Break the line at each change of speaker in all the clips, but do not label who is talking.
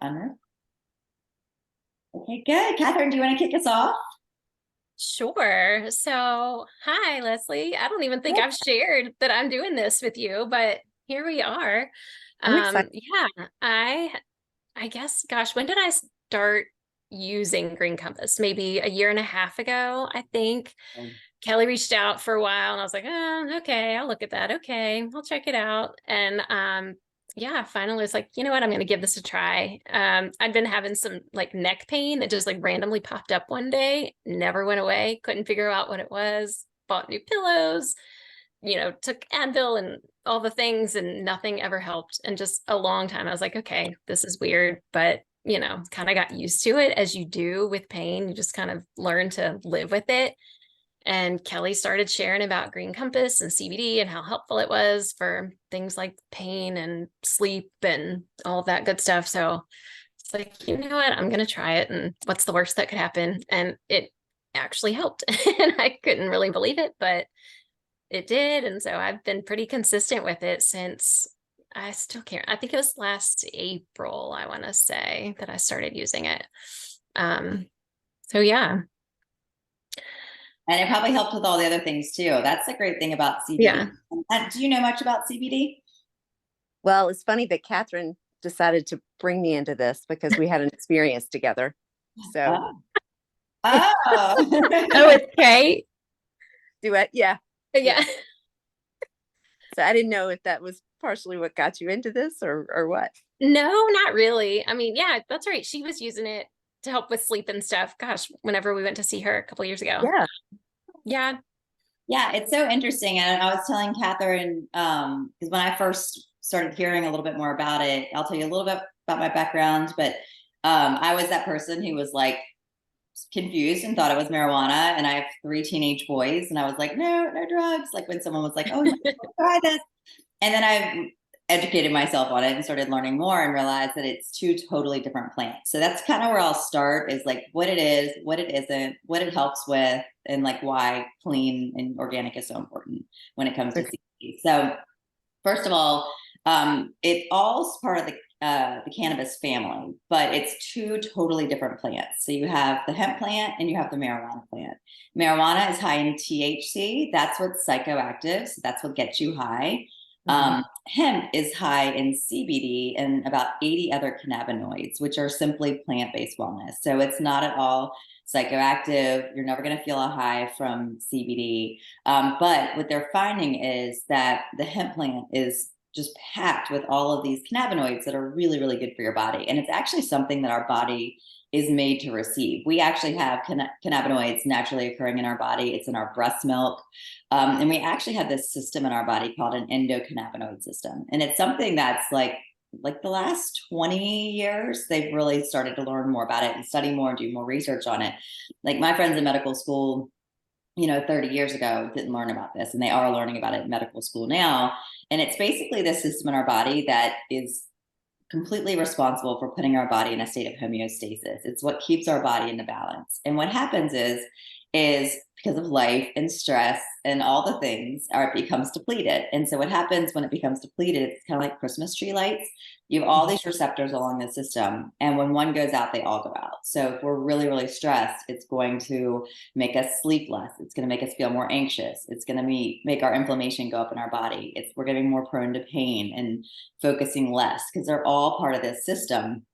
Okay, good. Catherine, do you want to kick us off?
Sure. So, hi, Leslie. I don't even think I've shared that I'm doing this with you, but here we are.
I'm excited.
Yeah, I guess, gosh, when did I start using Green Compass? Maybe a year and a half ago, I think. Kelly reached out for a while and I was like, oh, okay, I'll look at that. Okay, I'll check it out. And yeah, finally was like, you know what, I'm gonna give this a try. I'd been having some like neck pain that just like randomly popped up one day, never went away, couldn't figure out what it was, bought new pillows, took Advil and all the things and nothing ever helped. And just a long time I was like, okay, this is weird, but kind of got used to it as you do with pain. You just kind of learn to live with it. And Kelly started sharing about Green Compass and CBD and how helpful it was for things like pain and sleep and all of that good stuff. So it's like, you know what, I'm going to try it. And what's the worst that could happen? And it actually helped. And I couldn't really believe it, but it did. And so I've been pretty consistent with it since. I still can't. I think it was last April, I want to say, that I started using it. So yeah.
And it probably helped with all the other things too. That's the great thing about CBD.
Yeah.
Do you know much about CBD?
Well, it's funny that Catherine decided to bring me into this because we had an experience together. So,
Oh,
Oh, it's Kate.
duet, yeah.
Yeah.
So I didn't know if that was partially what got you into this or what.
No, not really. I mean, yeah, that's right. She was using it to help with sleep and stuff. Gosh, whenever we went to see her a couple years ago.
Yeah.
Yeah.
yeah, it's so interesting. And I was telling Catherine, because when I first started hearing a little bit more about it, I'll tell you a little bit about my background, but I was that person who was like confused and thought it was marijuana. And I have 3 teenage boys, and I was like, no drugs. Like when someone was like, oh, you should try this. And then I educated myself on it and started learning more and realized that it's 2 totally different plants. So that's kind of where I'll start, is like what it is, what it isn't, what it helps with, and like why clean and organic is so important when it comes to
Okay.
CBD. So first of all, it all is part of the cannabis family, but it's 2 totally different plants. So you have the hemp plant and you have the marijuana plant. Marijuana is high in THC. That's what's psychoactive. So that's what gets you high. Hemp is high in CBD and about 80 other cannabinoids, which are simply plant-based wellness. So it's not at all psychoactive. You're never going to feel a high from CBD. But what they're finding is that the hemp plant is just packed with all of these cannabinoids that are really, really good for your body. And it's actually something that our body is made to receive. We actually have cannabinoids naturally occurring in our body. It's in our breast milk. And we actually have this system in our body called an endocannabinoid system. And it's something that's like the last 20 years, they've really started to learn more about it and study more and do more research on it. Like my friends in medical school, 30 years ago didn't learn about this, and they are learning about it in medical school now. And it's basically the system in our body that is completely responsible for putting our body in a state of homeostasis. It's what keeps our body in the balance. And what happens is because of life and stress and all the things, it becomes depleted. And so what happens when it becomes depleted, it's kind of like Christmas tree lights. You have all these receptors along the system, and when one goes out, they all go out. So if we're really, really stressed, it's going to make us sleep less. It's going to make us feel more anxious. It's going to make our inflammation go up in our body. We're getting more prone to pain and focusing less, because they're all part of this system.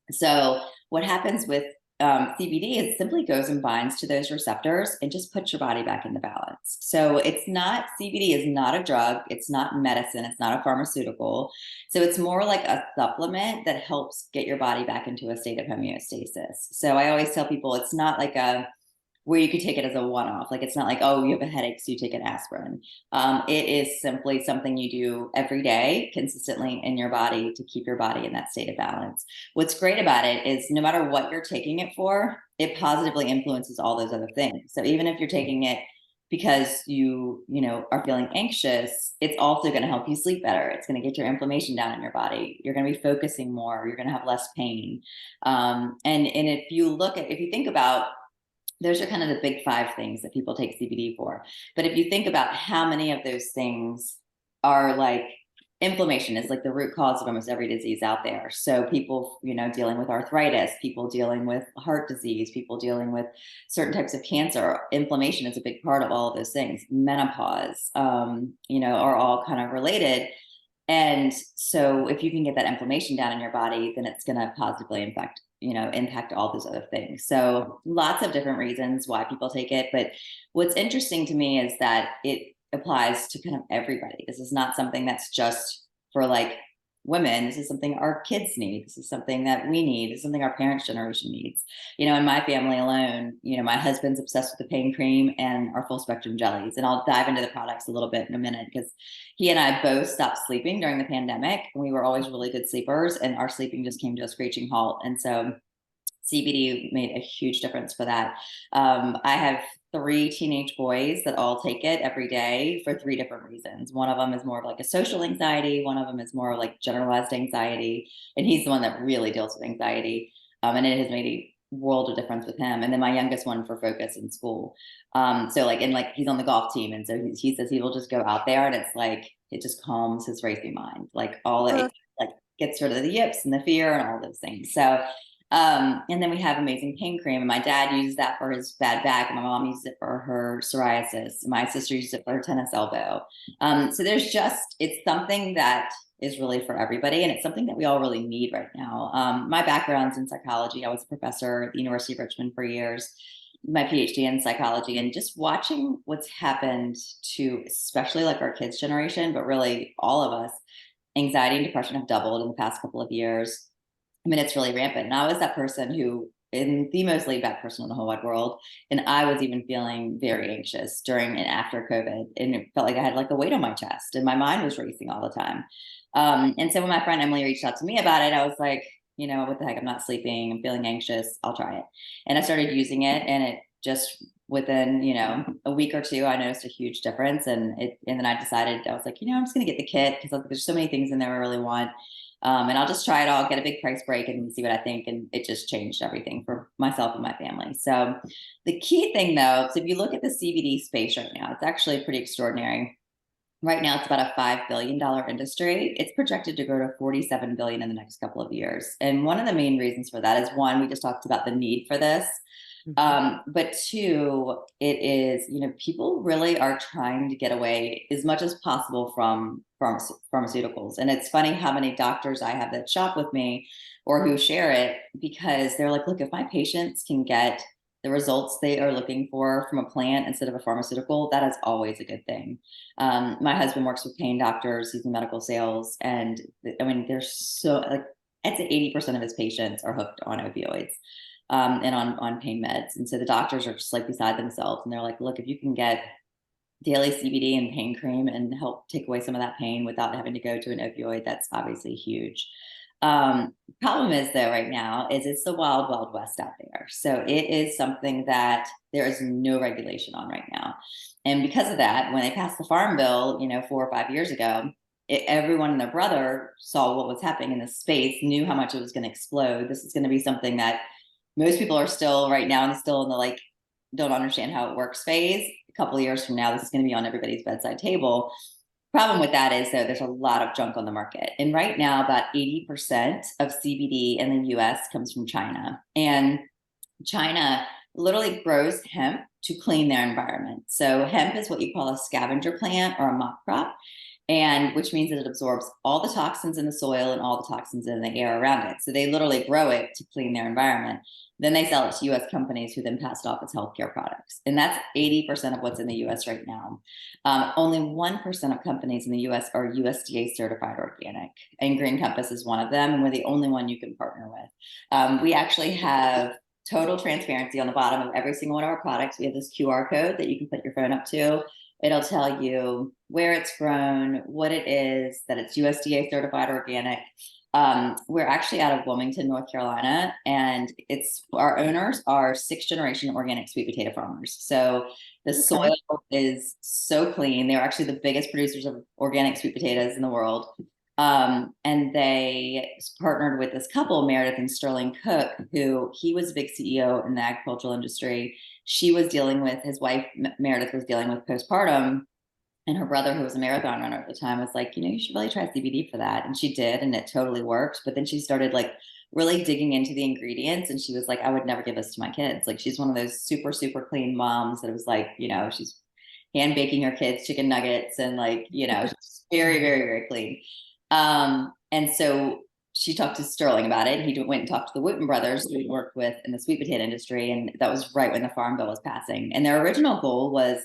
So what happens with CBD is simply goes and binds to those receptors and just puts your body back into balance. So CBD is not a drug. It's not medicine. It's not a pharmaceutical. So it's more like a supplement that helps get your body back into a state of homeostasis. So I always tell people it's not like where you could take it as a one-off. Like it's not like, oh, you have a headache, so you take an aspirin. It is simply something you do every day consistently in your body to keep your body in that state of balance. What's great about it is no matter what you're taking it for, it positively influences all those other things. So even if you're taking it because you are feeling anxious, it's also going to help you sleep better. It's going to get your inflammation down in your body. You're going to be focusing more. You're going to have less pain. And if you think about, those are kind of the big 5 things that people take CBD for. But if you think about how many of those things are like inflammation is like the root cause of almost every disease out there. So people, dealing with arthritis, people dealing with heart disease, people dealing with certain types of cancer, inflammation is a big part of all of those things. Menopause, are all kind of related. And so if you can get that inflammation down in your body, then it's going to positively impact all those other things. So lots of different reasons why people take it. But what's interesting to me is that it applies to kind of everybody. This is not something that's just for like women. This is something our kids need. This is something that we need. It's something our parents' generation needs. In my family alone, my husband's obsessed with the pain cream and our full spectrum jellies. And I'll dive into the products a little bit in a minute, because he and I both stopped sleeping during the pandemic. We were always really good sleepers, and our sleeping just came to a screeching halt. And so CBD made a huge difference for that. I have 3 teenage boys that all take it every day for 3 different reasons. One of them is more of like a social anxiety. One of them is more like generalized anxiety. And he's the one that really deals with anxiety. And it has made a world of difference with him. And then my youngest one for focus in school. So he's on the golf team. And so he says he will just go out there, and it's like, it just calms his racing mind. Like like gets rid of the yips and the fear and all those things. So and then we have amazing pain cream, and my dad uses that for his bad back, and my mom uses it for her psoriasis. My sister uses it for her tennis elbow. So it's something that is really for everybody, and it's something that we all really need right now. My background's in psychology. I was a professor at the University of Richmond for years, my PhD in psychology, and just watching what's happened to especially like our kids' generation, but really all of us. Anxiety and depression have doubled in the past couple of years. I mean, it's really rampant. And I was that person who, in the most laid back person in the whole wide world. And I was even feeling very anxious during and after COVID. And it felt like I had like a weight on my chest, and my mind was racing all the time. And so when my friend Emily reached out to me about it, I was like, what the heck? I'm not sleeping. I'm feeling anxious. I'll try it. And I started using it, and it just within, a week or two, I noticed a huge difference. And then I decided, I was like, I'm just going to get the kit, because there's so many things in there I really want. And I'll just try it all, get a big price break, and see what I think. And it just changed everything for myself and my family. So the key thing though, so if you look at the CBD space right now, it's actually pretty extraordinary. Right now, it's about a $5 billion industry. It's projected to grow to 47 billion in the next couple of years. And one of the main reasons for that is, one, we just talked about the need for this. But 2, it is, people really are trying to get away as much as possible from pharmaceuticals. And it's funny how many doctors I have that shop with me or who share it, because they're like, look, if my patients can get the results they are looking for from a plant instead of a pharmaceutical, that is always a good thing. My husband works with pain doctors. He's in medical sales. And I mean, there's so like, I'd say 80% of his patients are hooked on opioids. And on pain meds. And so the doctors are just like beside themselves. And they're like, look, if you can get daily CBD and pain cream and help take away some of that pain without having to go to an opioid, that's obviously huge. Problem is though, right now, is it's the wild, wild west out there. So it is something that there is no regulation on right now. And because of that, when they passed the farm bill, 4 or 5 years ago, everyone and their brother saw what was happening in this space, knew how much it was going to explode. This is going to be something that most people are still right now and still in the like, don't understand how it works phase. A couple of years from now, this is going to be on everybody's bedside table. Problem with that is, though, there's a lot of junk on the market. And right now, about 80% of CBD in the US comes from China. And China literally grows hemp to clean their environment. So hemp is what you call a scavenger plant or a mock crop, and which means that it absorbs all the toxins in the soil and all the toxins in the air around it. So they literally grow it to clean their environment. Then they sell it to US companies who then pass it off as healthcare products. And that's 80% of what's in the US right now. Only 1% of companies in the US are USDA certified organic. And Green Compass is one of them. And we're the only one you can partner with. We actually have total transparency on the bottom of every single one of our products. We have this QR code that you can put your phone up to. It'll tell you where it's grown, what it is, that it's USDA certified organic. We're actually out of Wilmington, North Carolina, and our owners are 6th generation organic sweet potato farmers. So the soil is so clean. They're actually the biggest producers of organic sweet potatoes in the world. And they partnered with this couple, Meredith and Sterling Cook, who he was a big CEO in the agricultural industry. She was dealing with, his wife, Meredith, was dealing with postpartum. And her brother, who was a marathon runner at the time, was like, you should really try CBD for that. And she did, and it totally worked. But then she started like really digging into the ingredients, and she was like, I would never give this to my kids. Like, she's one of those super, super clean moms that was like, she's hand baking her kids chicken nuggets and like, she's very, very, very clean. And so she talked to Sterling about it. He went and talked to the Wooten brothers, who he worked with in the sweet potato industry. And that was right when the Farm Bill was passing. And their original goal was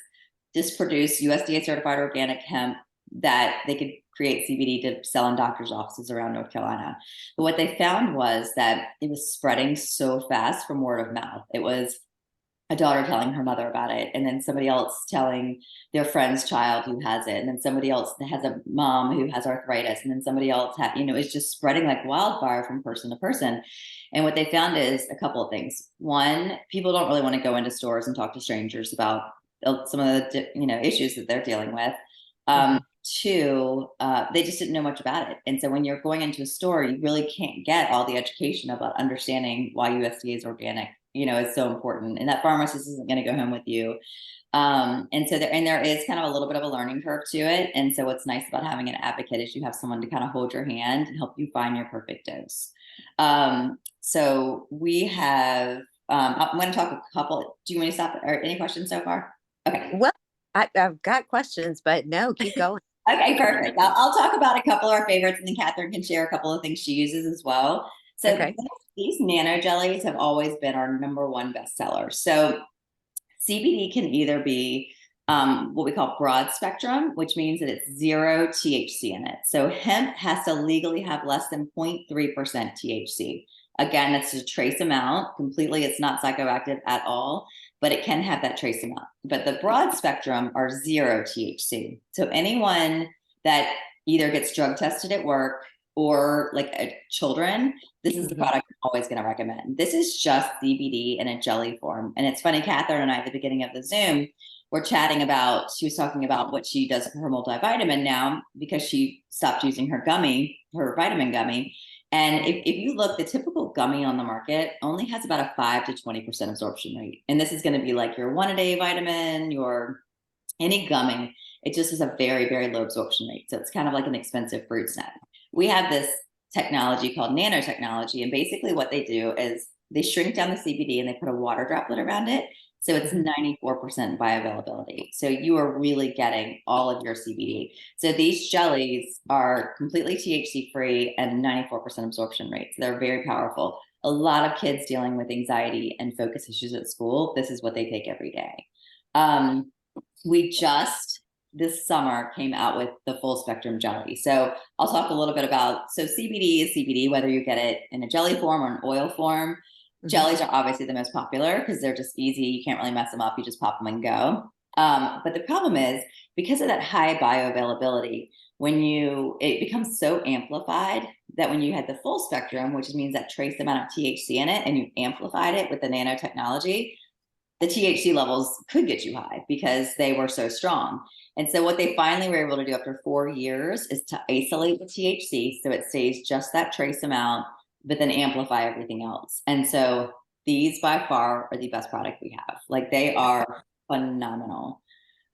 just produce USDA certified organic hemp that they could create CBD to sell in doctors' offices around North Carolina. But what they found was that it was spreading so fast from word of mouth. It was a daughter telling her mother about it, and then somebody else telling their friend's child who has it, and then somebody else that has a mom who has arthritis, and then somebody else had, it's just spreading like wildfire from person to person. And what they found is a couple of things. One, people don't really want to go into stores and talk to strangers about some of the issues that they're dealing with. Two, they just didn't know much about it. And so when you're going into a store, you really can't get all the education about understanding why USDA is organic, is so important. And that pharmacist isn't going to go home with you. And so there is kind of a little bit of a learning curve to it. And so what's nice about having an advocate is you have someone to kind of hold your hand and help you find your perfect dose. So we have, I'm going to talk a couple. Do you want to stop? Or any questions so far? Okay.
Well, I've got questions, but no, keep going.
Okay, perfect. I'll talk about a couple of our favorites, and then Catherine can share a couple of things she uses as well. So
Okay.
these nano jellies have always been our #1 bestseller. So CBD can either be what we call broad spectrum, which means that it's 0 THC in it. So hemp has to legally have less than 0.3% THC. Again, it's a trace amount completely. It's not psychoactive at all, but it can have that trace amount. But the broad spectrum are 0 THC. So anyone that either gets drug tested at work or like children, this is the product I'm always going to recommend. This is just CBD in a jelly form. And it's funny, Catherine and I, at the beginning of the Zoom, were chatting about, she was talking about what she does for her multivitamin now, because she stopped using her vitamin gummy. And if you look, the typical gummy on the market only has about a 5 to 20% absorption rate. And this is going to be like your 1-a-day vitamin, your any gummy. It just has a very, very low absorption rate. So it's kind of like an expensive fruit snack. We have this technology called nanotechnology. And basically what they do is they shrink down the CBD and they put a water droplet around it. So it's 94% bioavailability. So you are really getting all of your CBD. So these jellies are completely THC free and 94% absorption rate. So they're very powerful. A lot of kids dealing with anxiety and focus issues at school, this is what they take every day. We just this summer came out with the full spectrum jelly. So I'll talk a little bit about, so CBD is CBD, whether you get it in a jelly form or an oil form. Jellies are obviously the most popular because they're just easy. You can't really mess them up. You just pop them and go. But the problem is, because of that high bioavailability, it becomes so amplified that when you had the full spectrum, which means that trace amount of THC in it, and you amplified it with the nanotechnology, the THC levels could get you high because they were so strong. And so what they finally were able to do after 4 years is to isolate the THC so it stays just that trace amount, but then amplify everything else. And so these by far are the best product we have. Like, they are phenomenal.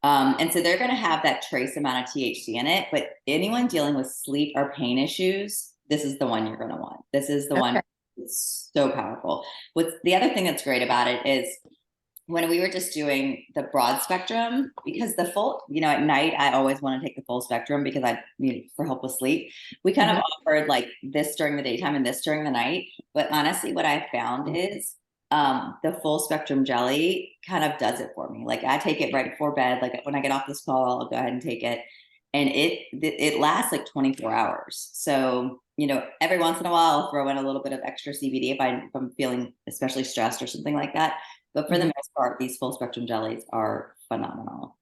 And so they're going to have that trace amount of THC in it, but anyone dealing with sleep or pain issues, this is the one you're going to want. This is the one that's so powerful. What's the other thing that's great about it is, when we were just doing the broad spectrum, because the full, at night, I always want to take the full spectrum because I need for help with sleep. We kind of offered like this during the daytime and this during the night. But honestly, what I found is the full spectrum jelly kind of does it for me. Like, I take it right before bed. Like, when I get off this call, I'll go ahead and take it. And it lasts like 24 hours. So, every once in a while, I'll throw in a little bit of extra CBD if I'm feeling especially stressed or something like that. But for the most part, these full spectrum jellies are phenomenal.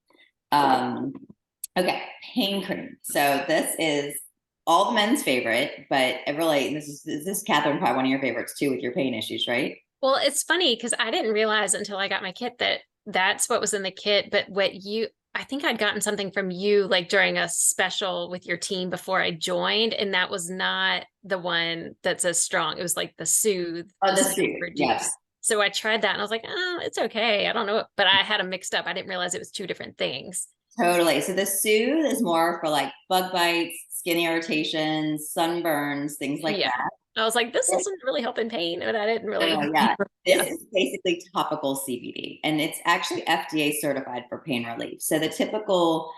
Okay, pain cream. So this is all the men's favorite, but this is Catherine, probably one of your favorites too, with your pain issues, right?
Well, it's funny because I didn't realize until I got my kit that that's what was in the kit. But I think I'd gotten something from you like during a special with your team before I joined, and that was not the one that's as strong. It was like the Soothe.
Oh, the Soothe, yes.
So I tried that and I was like, oh, it's okay. I don't know. But I had them mixed up. I didn't realize it was 2 different things.
Totally. So the Soothe is more for like bug bites, skin irritations, sunburns, things like
Yeah.
that.
I was like, this doesn't really help in pain, but I didn't really.
Yeah, this
Yeah.
is basically topical CBD, and it's actually FDA certified for pain relief. So the typical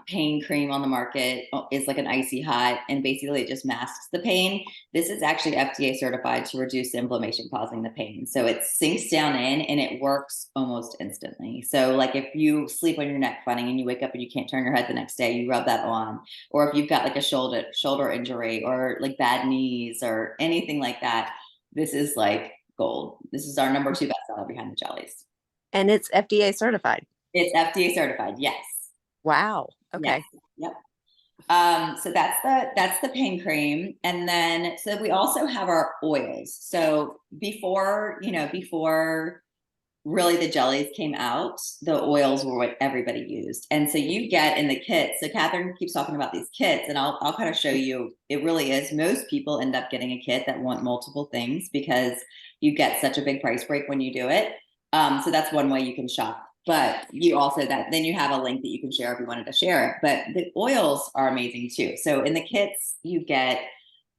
pain cream on the market is like an icy hot, and basically it just masks the pain. This is actually FDA certified to reduce the inflammation causing the pain. So it sinks down in and it works almost instantly. So like if you sleep on your neck funny and you wake up and you can't turn your head the next day, you rub that on. Or if you've got like a shoulder injury or like bad knees or anything like that, this is like gold. This is our number 2 bestseller behind the jellies.
And it's FDA certified.
It's FDA certified. Yes.
Wow.
Yes.
Okay.
Yep. So that's the pain cream. And then, so we also have our oils. So before really the jellies came out, the oils were what everybody used. And so you get in the kit. So Katherine keeps talking about these kits, and I'll kind of show you. It really is. Most people end up getting a kit that want multiple things because you get such a big price break when you do it. So that's one way you can shop. But you also then you have a link that you can share if you wanted to share it. But the oils are amazing too. So in the kits, you get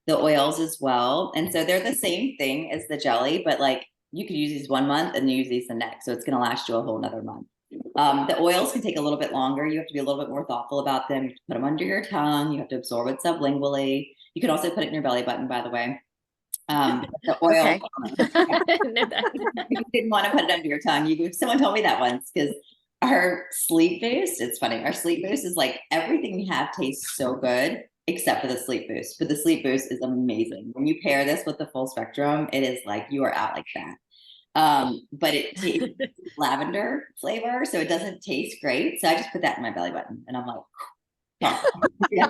the oils as well. And so they're the same thing as the jelly, but like you could use these 1 month and use these the next. So it's going to last you a whole nother month. The oils can take a little bit longer. You have to be a little bit more thoughtful about them. You have to put them under your tongue. You have to absorb it sublingually. You can also put it in your belly button, by the way. The oil,
Okay.
I didn't know that.
you didn't want to put it under your tongue. Someone told me that once because our sleep boost, it's funny. Our sleep boost is like everything we have tastes so good except for the sleep boost. But the sleep boost is amazing. When you pair this with the full spectrum, it is like you are out like that. But it tastes lavender flavor, so it doesn't taste great. So I just put that in my belly button, and I'm like, yeah.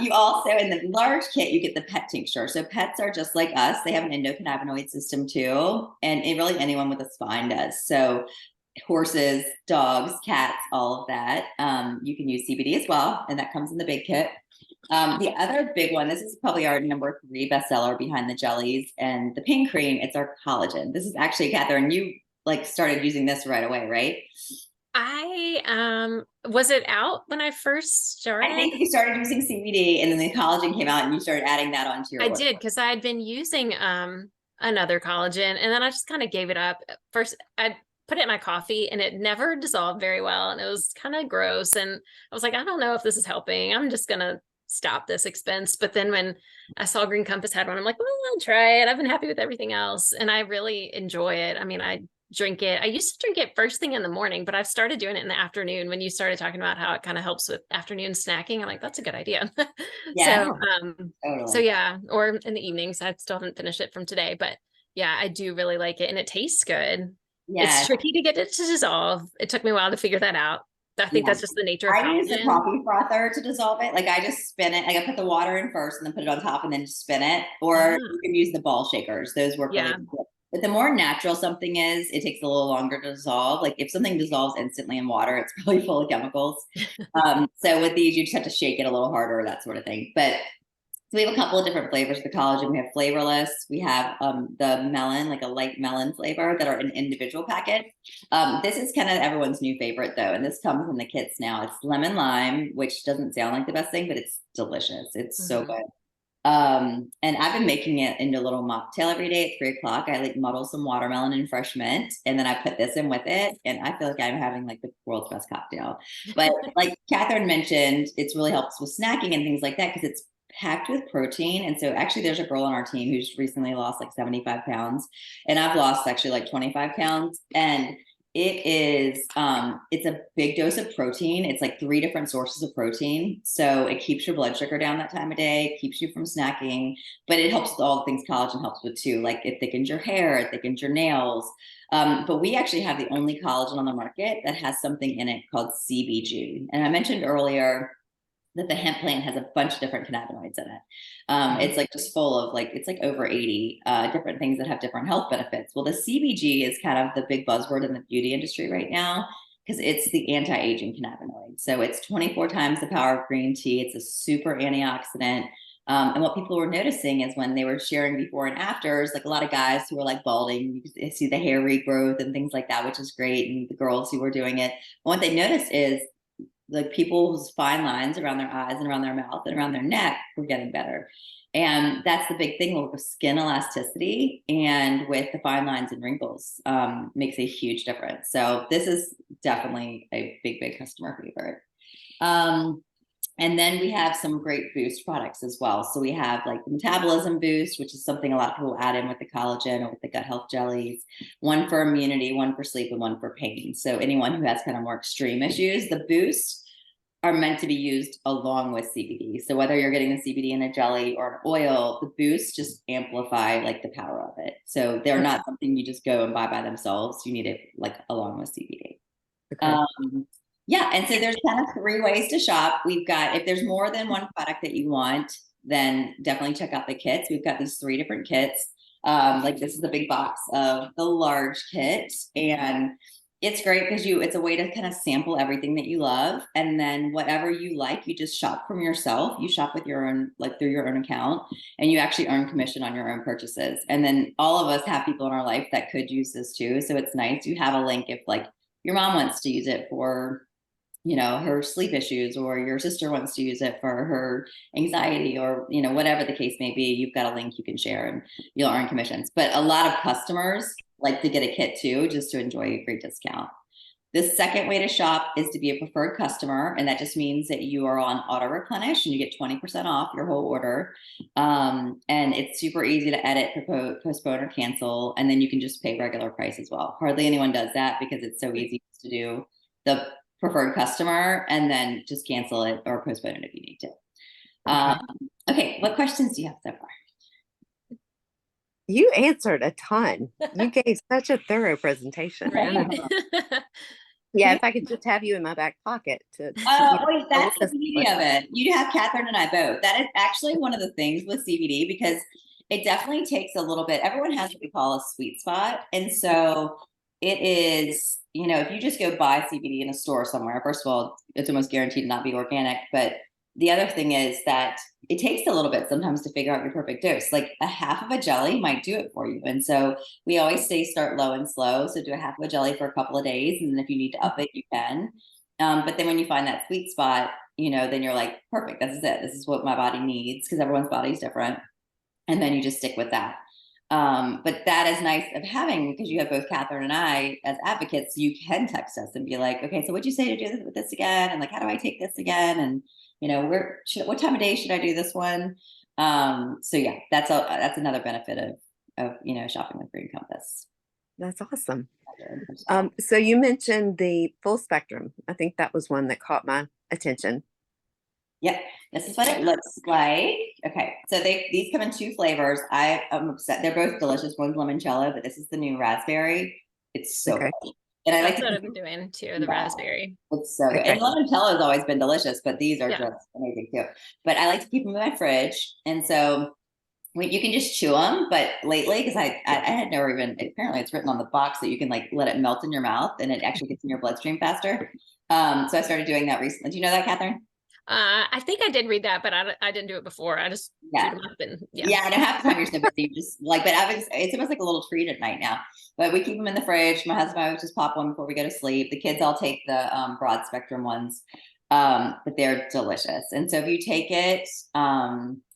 You also, in the large kit, you get the pet tincture. So pets are just like us. They have an endocannabinoid system too. And really anyone with a spine does. So horses, dogs, cats, all of that. You can use CBD as well. And that comes in the big kit. The other big one, this is probably our number 3 bestseller behind the jellies and the pain cream. It's our collagen. This is actually, Katherine, you like started using this right away, right?
I was it out when I first
I
started?
think you started using CBD and then the collagen came out and you started adding that onto your
I
oil.
did because I had been using another collagen and then I just kind of gave it up. First, I put it in my coffee and it never dissolved very well and it was kind of gross. And I was like, I don't know if this is helping. I'm just gonna stop this expense. But then when I saw Green Compass had one, I'm like, well, I'll try it. I've been happy with everything else and I really enjoy it. I mean, I drink it. I used to drink it first thing in the morning, but I've started doing it in the afternoon. When you started talking about how it kind of helps with afternoon snacking, I'm like, that's a good idea.
Yeah,
So
totally.
yeah, or in the evenings. I still haven't finished it from today, but yeah, I do really like it and it tastes good. It's
Yes,
tricky to get it to dissolve. It took me a while to figure that out. I think
yeah.
that's just the nature of
I use the
collagen.
coffee frother to dissolve it. Like I just spin it. Like I put the water in first and then put it on top and then just spin it. Or
Ah,
you can use the ball shakers. Those work really
yeah.
good. But the more natural something is, it takes a little longer to dissolve. Like if something dissolves instantly in water, it's probably full of chemicals. So with these, you just have to shake it a little harder, that sort of thing. But so we have a couple of different flavors of the collagen. We have flavorless. We have the melon, like a light melon flavor that are in individual packets. This is kind of everyone's new favorite though. And this comes in the kits now. It's lemon lime, which doesn't sound like the best thing, but it's delicious. It's so
Mhm.
good. And I've been making it into a little mocktail every day at 3 o'clock. I like muddle some watermelon and fresh mint, and then I put this in with it. And I feel like I'm having like the world's best cocktail. But like Katherine mentioned, it's really helps with snacking and things like that because it's packed with protein. And so actually there's a girl on our team who's recently lost like 75 pounds. And I've lost actually like 25 pounds. And it's a big dose of protein. It's like 3 different sources of protein. So it keeps your blood sugar down that time of day, keeps you from snacking, but it helps with all the things collagen helps with too. Like it thickens your hair, it thickens your nails. But we actually have the only collagen on the market that has something in it called CBG. And I mentioned earlier that the hemp plant has a bunch of different cannabinoids in it. It's like just full of like, it's like over 80 different things that have different health benefits. Well, the CBG is kind of the big buzzword in the beauty industry right now because it's the anti-aging cannabinoid. So it's 24 times the power of green tea. It's a super antioxidant. And what people were noticing is when they were sharing before and afters, like a lot of guys who were like balding, you could see the hair regrowth and things like that, which is great. And the girls who were doing it, what they noticed is like people's fine lines around their eyes and around their mouth and around their neck were getting better. And that's the big thing with skin elasticity and with the fine lines and wrinkles, makes a huge difference. So this is definitely a big customer favorite. And then we have some great boost products as well. So we have like the metabolism boost, which is something a lot of people add in with the collagen or with the gut health jellies, one for immunity, one for sleep, and one for pain. So anyone who has kind of more extreme issues, the boost are meant to be used along with CBD. So whether you're getting the CBD in a jelly or an oil, the boosts just amplify like the power of it. So they're not something you just go and buy by themselves. You need it like along with CBD.
Okay.
Yeah, and so there's kind of 3 ways to shop. We've got, if there's more than one product that you want, then definitely check out the kits. We've got these 3 different kits. Like this is the big box of the large kit, and it's great because it's a way to kind of sample everything that you love, and then whatever you like, you just shop from yourself. You shop with your own, like through your own account, and you actually earn commission on your own purchases. And then all of us have people in our life that could use this too, so it's nice. You have a link if like your mom wants to use it for, you know, her sleep issues, or your sister wants to use it for her anxiety, or, you know, whatever the case may be, you've got a link you can share and you'll earn commissions. But a lot of customers like to get a kit too, just to enjoy a great discount. The second way to shop is to be a preferred customer. And that just means that you are on auto replenish and you get 20% off your whole order. And it's super easy to edit, postpone, or cancel. And then you can just pay regular price as well. Hardly anyone does that because it's so easy to do the preferred customer and then just cancel it or postpone it if you need to. Okay, what questions do you have so far?
You answered a ton. You gave such a thorough presentation.
Right.
Yeah, if I could just have you in my back pocket to
Wait, that's the beauty of it. You have Catherine and I both. That is actually one of the things with CBD, because it definitely takes a little bit. Everyone has what we call a sweet spot. And so it is, you know, if you just go buy CBD in a store somewhere, first of all, it's almost guaranteed to not be organic. But the other thing is that it takes a little bit sometimes to figure out your perfect dose. Like a half of a jelly might do it for you. And so we always say start low and slow. So do a half of a jelly for a couple of days. And then if you need to up it, you can. But then when you find that sweet spot, you know, then you're like, perfect, this is it. This is what my body needs, because everyone's body is different. And then you just stick with that. But that is nice of having, because you have both Catherine and I as advocates. You can text us and be like, okay, so what'd you say to do this with this again? And like, how do I take this again? And, you know, what time of day should I do this one? So yeah, that's another benefit of, you know, shopping with Green Compass.
That's awesome. So you mentioned the full spectrum. I think that was one that caught my attention.
Yep, this is what it looks like. Okay, so these come in 2 flavors. I am obsessed. They're both delicious. One's limoncello, but this is the new raspberry. It's so good. And I like
That's what I've been doing too, the raspberry.
It's so good. And limoncello has always been delicious, but these are just amazing too. But I like to keep them in my fridge, and so you can just chew them. But lately, because I had never even, apparently it's written on the box that you can like let it melt in your mouth and it actually gets in your bloodstream faster. So I started doing that recently. Do you know that, Catherine?
I think I did read that, but I didn't do it before. I just chewed them up and
I know half the time you're so busy, you just like, but it's almost like a little treat at night now. But we keep them in the fridge. My husband and I would just pop one before we go to sleep. The kids all take the broad spectrum ones, but they're delicious. And so if you take it,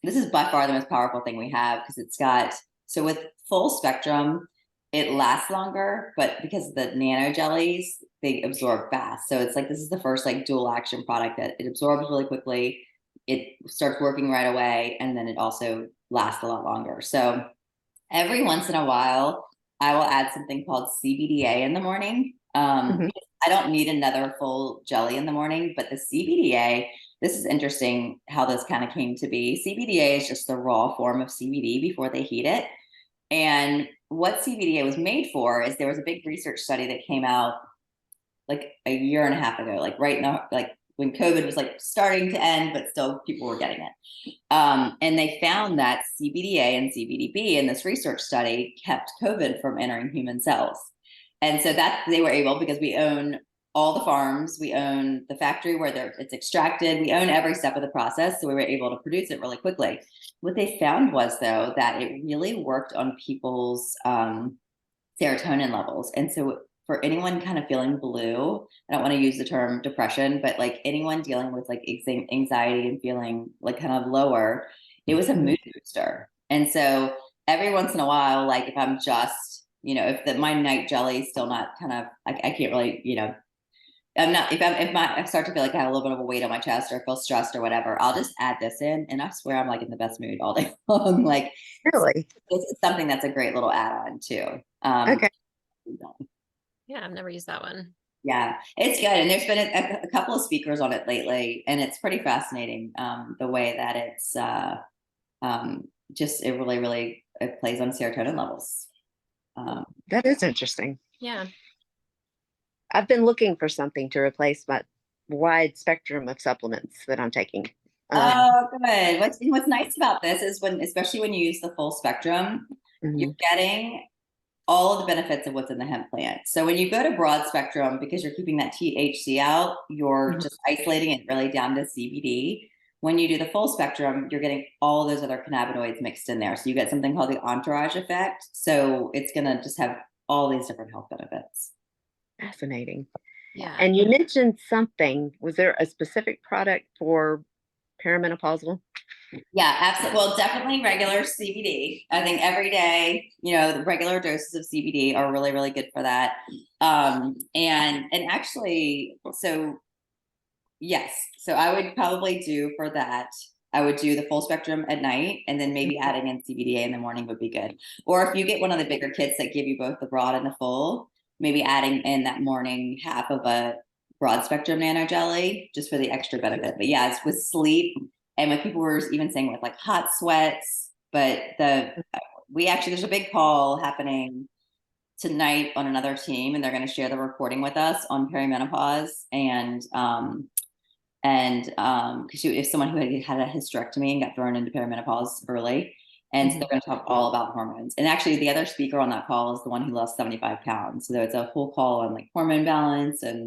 this is by far the most powerful thing we have, because it's got, so with full spectrum, it lasts longer, but because of the nano jellies, they absorb fast. So it's like, this is the first like dual action product that it absorbs really quickly. It starts working right away. And then it also lasts a lot longer. So every once in a while, I will add something called CBDA in the morning. I don't need another full jelly in the morning, but the CBDA, this is interesting how this kind of came to be. CBDA is just the raw form of CBD before they heat it. And what CBDA was made for is, there was a big research study that came out like a year and a half ago, like right now, like when COVID was like starting to end, but still people were getting it. And they found that CBDA and CBDB in this research study kept COVID from entering human cells. And so that they were able, because we own all the farms. We own the factory where it's extracted. We own every step of the process. So we were able to produce it really quickly. What they found was, though, that it really worked on people's serotonin levels. And so for anyone kind of feeling blue, I don't want to use the term depression, but like anyone dealing with like anxiety and feeling like kind of lower, it was a mood booster. And so every once in a while, like if I'm just, if my night jelly is still not kind of, I can't really, I'm not, if I start to feel like I have a little bit of a weight on my chest or feel stressed or whatever, I'll just add this in and I swear I'm like in the best mood all day long. Like
Really?
it's something that's a great little add-on too.
Okay.
Yeah, I've never used that one.
Yeah, it's good. And there's been a couple of speakers on it lately, and it's pretty fascinating the way that it's just, it really, really, it plays on serotonin levels.
That is interesting.
Yeah.
I've been looking for something to replace my wide spectrum of supplements that I'm taking.
Oh, good. What's nice about this is especially when you use the full spectrum, you're getting all of the benefits of what's in the hemp plant. So when you go to broad spectrum, because you're keeping that THC out, you're just isolating it really down to CBD. When you do the full spectrum, you're getting all those other cannabinoids mixed in there. So you get something called the entourage effect. So it's going to just have all these different health benefits.
Fascinating.
Yeah.
And you mentioned something. Was there a specific product for perimenopausal?
Yeah, absolutely. Well, definitely regular CBD. I think every day, the regular doses of CBD are really, really good for that. And actually, so yes, so I would probably do for that. I would do the full spectrum at night, and then maybe adding in CBDA in the morning would be good. Or if you get one of the bigger kits that give you both the broad and the full, maybe adding in that morning half of a broad spectrum nano jelly just for the extra benefit. But yeah, it's with sleep. And what people were even saying with like hot sweats, but there's a big call happening tonight on another team, and they're going to share the recording with us on perimenopause because she is someone who had a hysterectomy and got thrown into perimenopause early. And so they're going to talk all about hormones. And actually the other speaker on that call is the one who lost 75 pounds. So it's a whole call on like hormone balance and